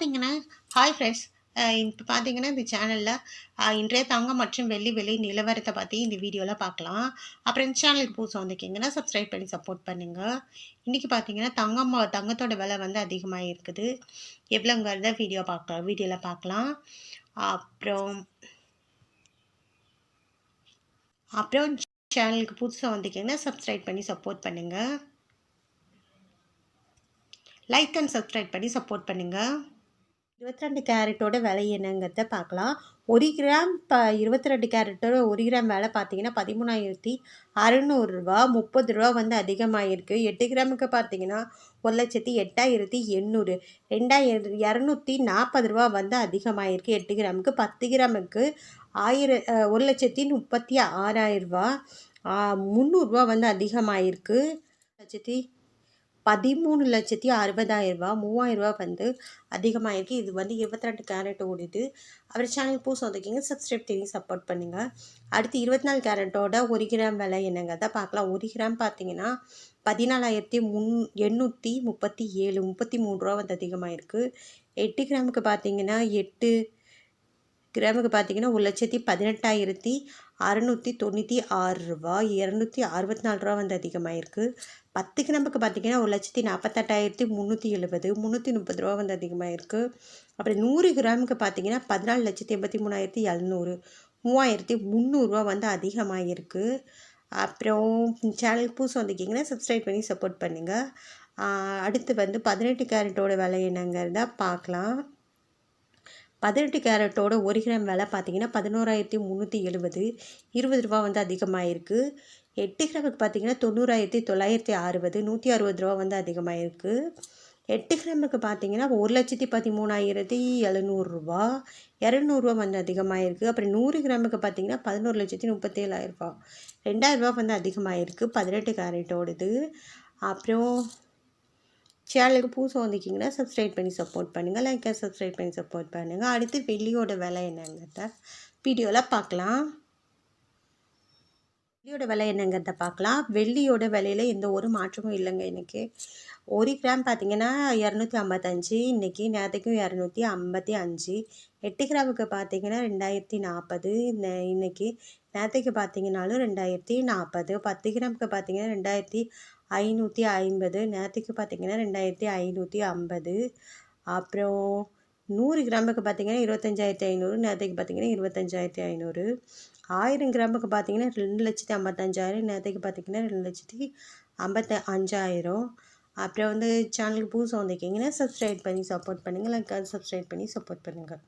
பார்த்தீங்கன்னா, hi friends. இப்போ பார்த்தீங்கன்னா, இந்த சேனல்ல இன்றைய தங்கம் மற்றும் வெள்ளி விலை நிலவரத்த பத்தி இந்த வீடியோல பார்க்கலாம். அப்புறம் இந்த சேனலுக்கு புதுசா வந்திருக்கீங்கன்னா, சப்ஸ்கிரைப் பண்ணி சப்போர்ட் பண்ணுங்க. இன்னைக்கு பார்த்தீங்கன்னா, தங்கத்தோட விலை வந்து அதிகமா இருக்குது. எவ்வளோங்கிறத வீடியோல பார்க்கலாம். அப்புறம் அப்புறம் சேனலுக்கு புதுசா வந்திருக்கீங்கன்னா, சப்ஸ்கிரைப் பண்ணி சப்போர்ட் பண்ணுங்க. லைக் அண்ட் சப்ஸ்கிரைப் பண்ணி சப்போர்ட் பண்ணுங்க. 22 கேரட்டோட விலை என்னங்கிறத பார்க்கலாம். 1 கிராம் 22 கேரட்டோட 1 கிராம் விலை பார்த்தீங்கன்னா ரூ. 13,600 ரூ. 30 வந்து அதிகமாகிருக்கு. 8 கிராமுக்கு பார்த்தீங்கன்னா 1,08,800 2,240 வந்து அதிகமாகிருக்கு. 8 கிராமுக்கு 10 கிராமுக்கு 1,36,000 300 வந்து அதிகமாகிருக்கு. 13,60,000 3,000 வந்து அதிகமாகிருக்கு. இது வந்து 22 கேரட் ஓடுது. அவர் சேனல் புதுசு வந்திருக்கீங்க, சப்ஸ்கிரைப் பண்ணி சப்போர்ட் பண்ணுங்கள். அடுத்து 24 கேரட்டோட 1 கிராம் விலை என்னங்கிறத பார்க்கலாம். 1 கிராம் பார்த்தீங்கன்னா 14,837 33 வந்து அதிகமாகிருக்கு. 8 கிராமுக்கு பார்த்தீங்கன்னா 8 கிராமுக்கு பார்த்தீங்கன்னா 1,18,696 264 வந்து அதிகமாகிருக்கு. 10 கிராமுக்கு பார்த்தீங்கன்னா 1,48,370 330 வந்து அதிகமாகிருக்கு. அப்புறம் 100 கிராமுக்கு பார்த்தீங்கன்னா 14,83,700 3,300 வந்து அதிகமாகிருக்கு. அப்புறம் சேனலுக்கு புதுசு வந்திருக்கீங்கன்னா சப்ஸ்கிரைப் பண்ணி சப்போர்ட் பண்ணுங்கள். அடுத்து வந்து 18 கேரட்டோட விலை என்னங்கிறத பார்க்கலாம். 18 கேரட்டோட 1 கிராம் விலை பார்த்தீங்கன்னா 11,370 20 வந்து அதிகமாகிருக்கு. 8 கிராமுக்கு பார்த்தீங்கன்னா 90,960 160 வந்து அதிகமாகிருக்கு. 8 கிராமுக்கு பார்த்தீங்கன்னா 1,13,700 200 வந்து அதிகமாகிருக்கு. அப்புறம் 100 கிராமுக்கு பார்த்தீங்கன்னா 11,37,000 2,000 வந்து அதிகமாகிருக்கு 18 கேரட்டோடது. அப்புறம் சேனலுக்கு புதுசாக வந்திருக்கீங்கன்னா சப்ஸ்கிரைப் பண்ணி சப்போர்ட் பண்ணுங்கள். லைக் சப்ஸ்கிரைப் பண்ணி சப்போர்ட் பண்ணுங்கள். அடுத்து வெள்ளியோட விலை என்னங்கிறத வீடியோவில் பார்க்கலாம். வெள்ளியோட விலை என்னங்கிறத பார்க்கலாம். வெள்ளியோட விலையில் எந்த ஒரு மாற்றமும் இல்லைங்க. எனக்கு 1 கிராம் பார்த்தீங்கன்னா 255, இன்றைக்கி நேற்றுக்கும் 255. 8 கிராமுக்கு பார்த்தீங்கன்னா 2,040, இன்றைக்கி நேற்றுக்கு பார்த்தீங்கன்னாலும் 2,040. 10 கிராமுக்கு பார்த்தீங்கன்னா 2,550, நேற்றுக்கு பார்த்தீங்கன்னா 2,550. அப்புறம் 100 கிராமுக்கு பார்த்தீங்கன்னா 25,500, நேற்றுக்கு பார்த்தீங்கன்னா 25,500. 1000 கிராமுக்கு பார்த்தீங்கன்னா 2,55,000, நேற்றுக்கு பார்த்தீங்கன்னா 2,55,000. அப்புறம் வந்து சேனலுக்கு புதுசாக வந்திருக்கீங்கன்னா சப்ஸ்கிரைப் பண்ணி சப்போர்ட் பண்ணுங்கள். லைக் சப்ஸ்கிரைப் பண்ணி சப்போர்ட் பண்ணுங்கள்.